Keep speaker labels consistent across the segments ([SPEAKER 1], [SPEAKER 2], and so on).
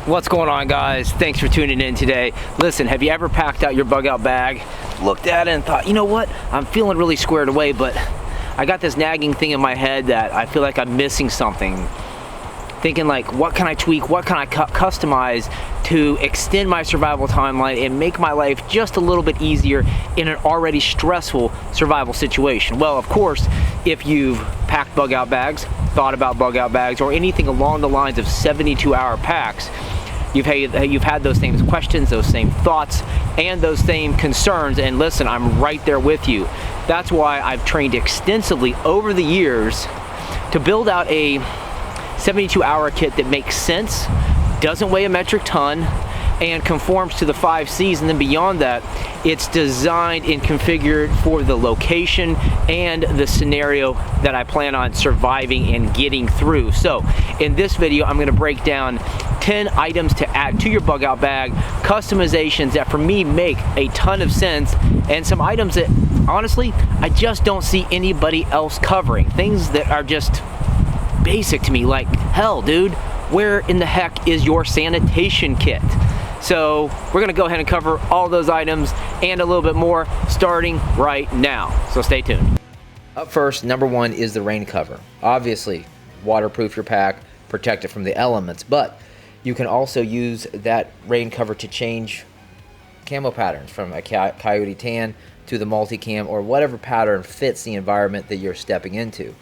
[SPEAKER 1] What's going on, guys? Thanks for tuning in today. Listen, have you ever packed out your bug out bag, looked at it and thought, you know what, I'm feeling really squared away, but I got this nagging thing in my head that I feel like I'm missing something. Thinking like, what can I tweak, what can I customize to extend my survival timeline and make my life just a little bit easier in an already stressful survival situation? Well, of course, if you've packed bug out bags, thought about bug out bags, or anything along the lines of 72-hour packs, you've had those same questions, those same thoughts, and those same concerns, and listen, I'm right there with you. That's why I've trained extensively over the years to build out a 72-hour kit that makes sense, doesn't weigh a metric ton, and conforms to the 5 C's, and then beyond that, it's designed and configured for the location and the scenario that I plan on surviving and getting through. So, in this video, I'm going to break down 10 items to add to your bug out bag, customizations that for me make a ton of sense, and some items that, honestly, I just don't see anybody else covering. Things that are just basic to me, like, hell, dude, where in the heck is your sanitation kit? So we're gonna go ahead and cover all those items and a little bit more starting right now. So stay tuned. Up first, number one is the rain cover. Obviously, waterproof your pack, protect it from the elements, but you can also use that rain cover to change camo patterns from a coyote tan to the multicam or whatever pattern fits the environment that you're stepping into.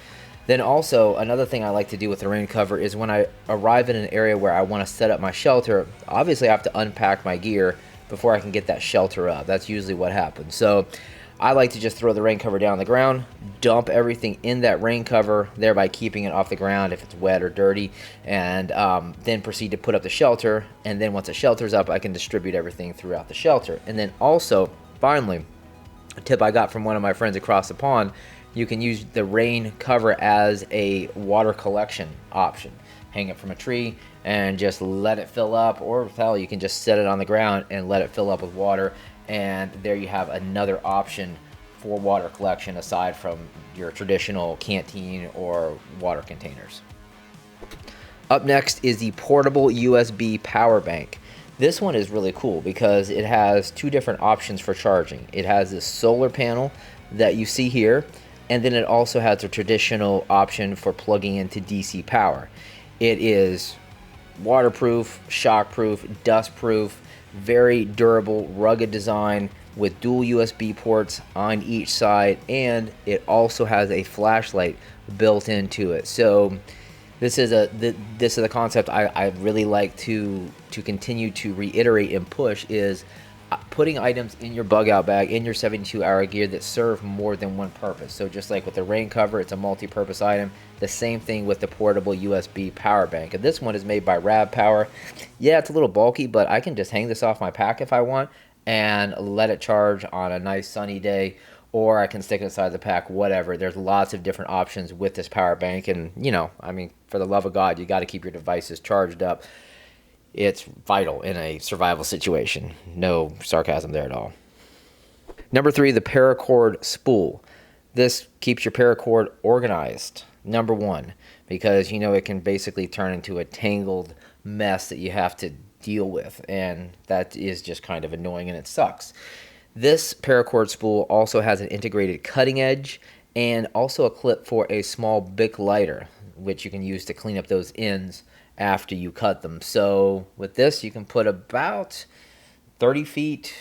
[SPEAKER 1] Then also, another thing I like to do with the rain cover is when I arrive in an area where I want to set up my shelter, obviously I have to unpack my gear before I can get that shelter up. That's usually what happens. So I like to just throw the rain cover down on the ground, dump everything in that rain cover, thereby keeping it off the ground if it's wet or dirty, and then proceed to put up the shelter. And then once the shelter's up, I can distribute everything throughout the shelter. And then also, finally, a tip I got from one of my friends across the pond, you can use the rain cover as a water collection option. Hang it from a tree and just let it fill up, or hell, you can just set it on the ground and let it fill up with water, and there you have another option for water collection aside from your traditional canteen or water containers. Up next is the portable USB power bank. This one is really cool because it has two different options for charging. It has this solar panel that you see here, and then it also has a traditional option for plugging into DC power. It is waterproof, shockproof, dustproof, very durable, rugged design with dual USB ports on each side, and it also has a flashlight built into it. So this is a concept I really like to continue to reiterate and push, is putting items in your bug out bag, in your 72-hour gear that serve more than one purpose. So just like with the rain cover, it's a multi-purpose item. The same thing with the portable USB power bank. And this one is made by Rab Power. Yeah, it's a little bulky, but I can just hang this off my pack if I want and let it charge on a nice sunny day, or I can stick it inside the pack, whatever. There's lots of different options with this power bank. And, you know, I mean, for the love of God, you got to keep your devices charged up. It's vital in a survival situation. No sarcasm there at all. Number 3, the Paracord Spool. This keeps your paracord organized, number 1, because, you know, it can basically turn into a tangled mess that you have to deal with, and that is just kind of annoying and it sucks. This Paracord Spool also has an integrated cutting edge and also a clip for a small Bic lighter, which you can use to clean up those ends after you cut them. So with this, you can put about 30 feet,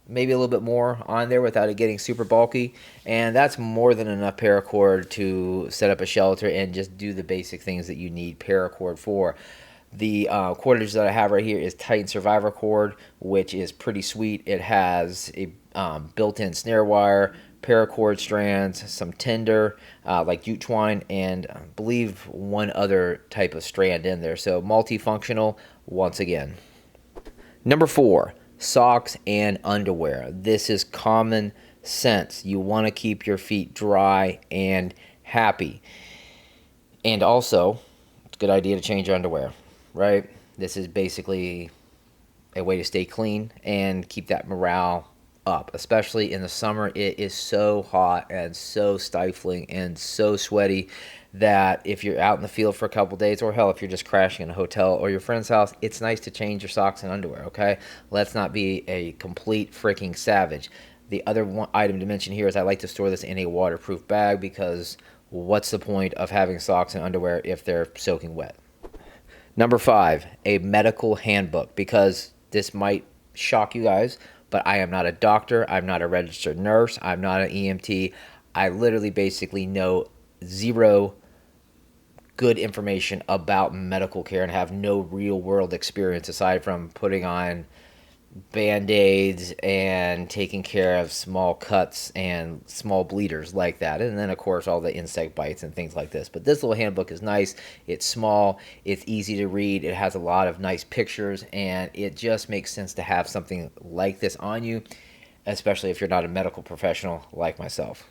[SPEAKER 1] maybe a little bit more on there without it getting super bulky, and that's more than enough paracord to set up a shelter and just do the basic things that you need paracord for. The cordage that I have right here is Titan Survivor cord, which is pretty sweet. It has a built-in snare wire, paracord strands, some tinder, like jute twine, and I believe one other type of strand in there. So multifunctional once again. Number 4, socks and underwear. This is common sense. You want to keep your feet dry and happy. And also, it's a good idea to change your underwear, right? This is basically a way to stay clean and keep that morale up, especially in the summer. It is so hot and so stifling and so sweaty that if you're out in the field for a couple days, or hell, if you're just crashing in a hotel or your friend's house, it's nice to change your socks and underwear, okay? Let's not be a complete freaking savage. The other one item to mention here is I like to store this in a waterproof bag, because what's the point of having socks and underwear if they're soaking wet? Number 5, a medical handbook, because this might shock you guys, but I am not a doctor, I'm not a registered nurse, I'm not an EMT. I literally basically know zero good information about medical care and have no real world experience aside from putting on band-aids and taking care of small cuts and small bleeders like that, and then of course all the insect bites and things like this. But this little handbook is nice. It's small, it's easy to read, it has a lot of nice pictures, and it just makes sense to have something like this on you, especially if you're not a medical professional like myself.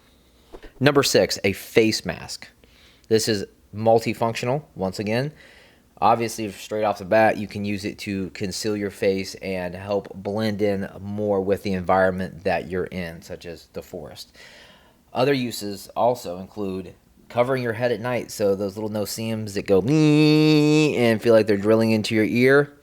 [SPEAKER 1] Number 6, a face mask. This is multifunctional. Once again, obviously straight off the bat, you can use it to conceal your face and help blend in more with the environment that you're in, such as the forest. Other uses also include covering your head at night, so those little no-see-ums that go and feel like they're drilling into your ear,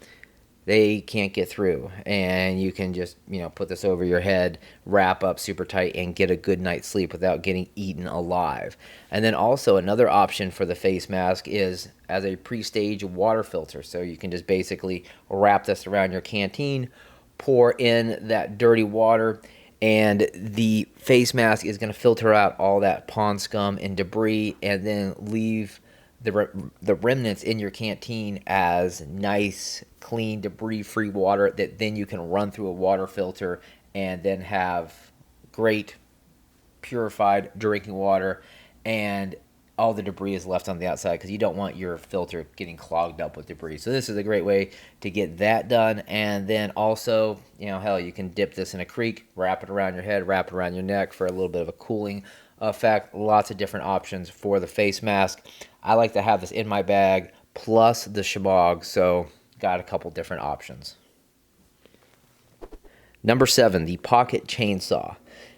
[SPEAKER 1] they can't get through, and you can just, put this over your head, wrap up super tight, and get a good night's sleep without getting eaten alive. And then also another option for the face mask is as a pre-stage water filter. So you can just basically wrap this around your canteen, pour in that dirty water, and the face mask is going to filter out all that pond scum and debris, and then leave the remnants in your canteen as nice, clean, debris-free water that then you can run through a water filter and then have great, purified drinking water, and all the debris is left on the outside because you don't want your filter getting clogged up with debris. So this is a great way to get that done. And then also, hell, you can dip this in a creek, wrap it around your head, wrap it around your neck for a little bit of a cooling effect. Lots of different options for the face mask. I like to have this in my bag plus the shebog, so got a couple different options. Number 7, the pocket chainsaw.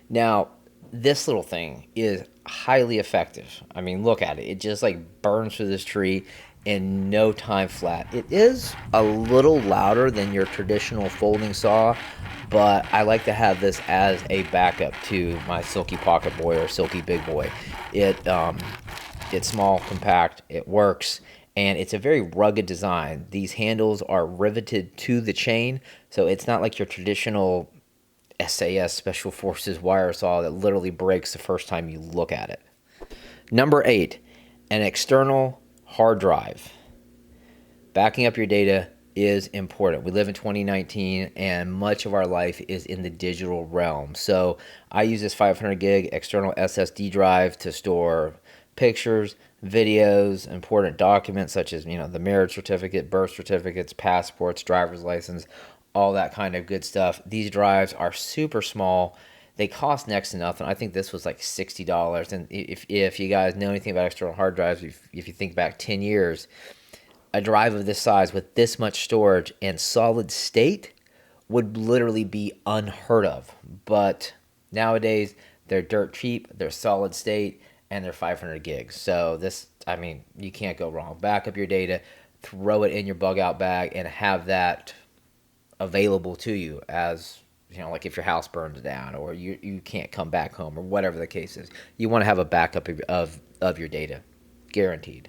[SPEAKER 1] Now, this little thing is highly effective. I mean, look at it. It just burns through this tree in no time flat. It is a little louder than your traditional folding saw, but I like to have this as a backup to my Silky Pocket Boy or Silky Big Boy. It's small, compact, it works, and it's a very rugged design. These handles are riveted to the chain, so it's not like your traditional SAS Special Forces wire saw that literally breaks the first time you look at it. Number 8, an external hard drive. Backing up your data is important. We live in 2019 and much of our life is in the digital realm. So I use this 500 gig external SSD drive to store pictures, videos, important documents such as, the marriage certificate, birth certificates, passports, driver's license, all that kind of good stuff. These drives are super small. They cost next to nothing. I think this was like $60. And if you guys know anything about external hard drives, if you think back 10 years, a drive of this size with this much storage and solid state would literally be unheard of. But nowadays, they're dirt cheap, they're solid state, and they're 500 gigs. So you can't go wrong. Back up your data, throw it in your bug out bag, and have that available to you as, like if your house burns down or you can't come back home or whatever the case is. You want to have a backup of your data, guaranteed.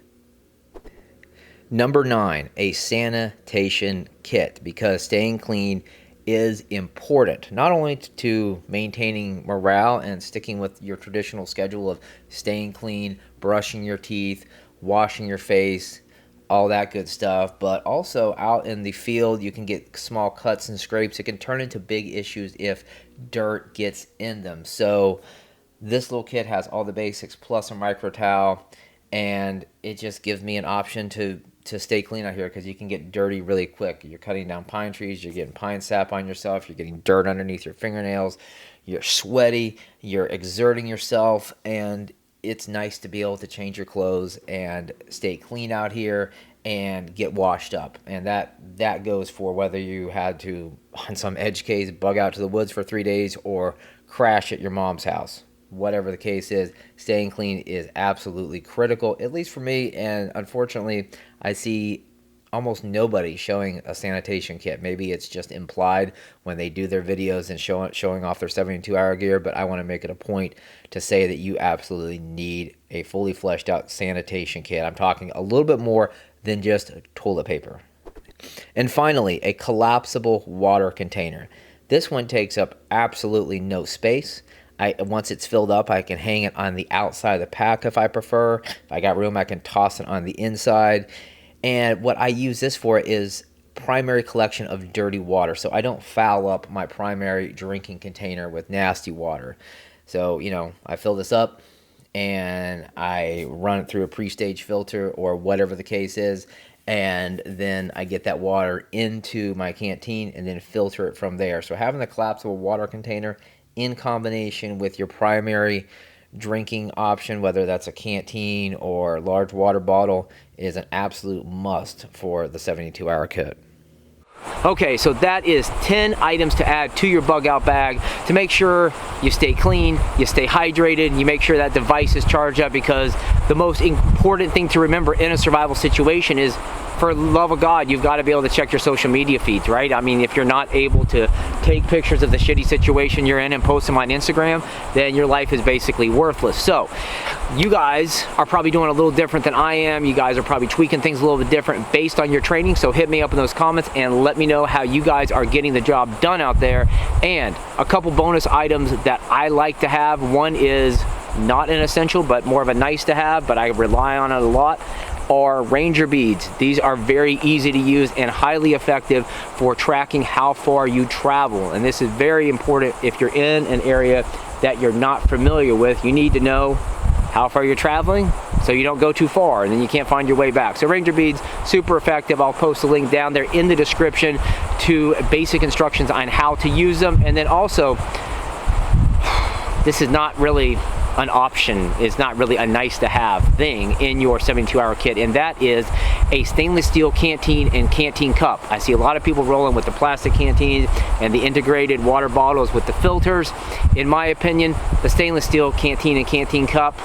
[SPEAKER 1] Number 9, a sanitation kit, because staying clean is important, not only to maintaining morale and sticking with your traditional schedule of staying clean, brushing your teeth, washing your face, all that good stuff, but also out in the field you can get small cuts and scrapes. It can turn into big issues if dirt gets in them. So this little kit has all the basics plus a micro towel, and it just gives me an option to stay clean out here, because you can get dirty really quick. You're cutting down pine trees, you're getting pine sap on yourself, you're getting dirt underneath your fingernails, you're sweaty, you're exerting yourself, and it's nice to be able to change your clothes and stay clean out here and get washed up. And that goes for whether you had to, on some edge case, bug out to the woods for 3 days or crash at your mom's house. Whatever the case is, staying clean is absolutely critical, at least for me. And unfortunately, I see almost nobody showing a sanitation kit. Maybe it's just implied when they do their videos and showing off their 72-hour gear, but I want to make it a point to say that you absolutely need a fully fleshed out sanitation kit. I'm talking a little bit more than just toilet paper. And finally, a collapsible water container. This one takes up absolutely no space. Once it's filled up, I can hang it on the outside of the pack if I prefer. If I got room, I can toss it on the inside. And what I use this for is primary collection of dirty water, so I don't foul up my primary drinking container with nasty water. So, you know, I fill this up and I run it through a pre-stage filter or whatever the case is, and then I get that water into my canteen and then filter it from there. So having the collapsible water container in combination with your primary drinking option, whether that's a canteen or large water bottle, is an absolute must for the 72-hour kit. Okay, so that is 10 items to add to your bug out bag to make sure you stay clean, you stay hydrated, and you make sure that device is charged up, because the most important thing to remember in a survival situation is, for the love of God, you've got to be able to check your social media feeds, right? I mean, if you're not able to take pictures of the shitty situation you're in and post them on Instagram, then your life is basically worthless. So you guys are probably doing a little different than I am. You guys are probably tweaking things a little bit different based on your training. So hit me up in those comments and let me know how you guys are getting the job done out there. And a couple bonus items that I like to have. One is not an essential, but more of a nice to have, but I rely on it a lot, are Ranger beads. These are very easy to use and highly effective for tracking how far you travel. And this is very important if you're in an area that you're not familiar with. You need to know how far you're traveling so you don't go too far and then you can't find your way back. So Ranger beads, super effective. I'll post a link down there in the description to basic instructions on how to use them. And then also, this is not really an option, is not really a nice to have thing in your 72-hour kit, and that is a stainless steel canteen and canteen cup. I see a lot of people rolling with the plastic canteens and the integrated water bottles with the filters. In my opinion, the stainless steel canteen and canteen cup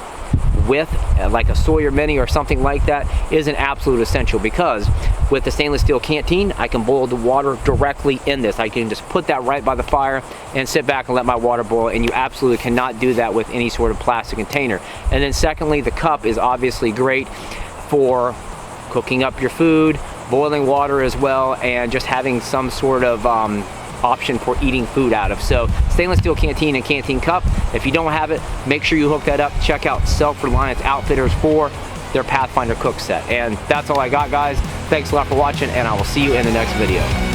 [SPEAKER 1] with like a Sawyer Mini or something like that is an absolute essential, because with the stainless steel canteen, I can boil the water directly in this. I can just put that right by the fire and sit back and let my water boil, and you absolutely cannot do that with any sort of plastic container. And then secondly, the cup is obviously great for cooking up your food, boiling water as well, and just having some sort of option for eating food out of. So stainless steel canteen and canteen cup. If you don't have it, make sure you hook that up. Check out Self-Reliance Outfitters for their Pathfinder cook set. And that's all I got, guys. Thanks a lot for watching, and I will see you in the next video.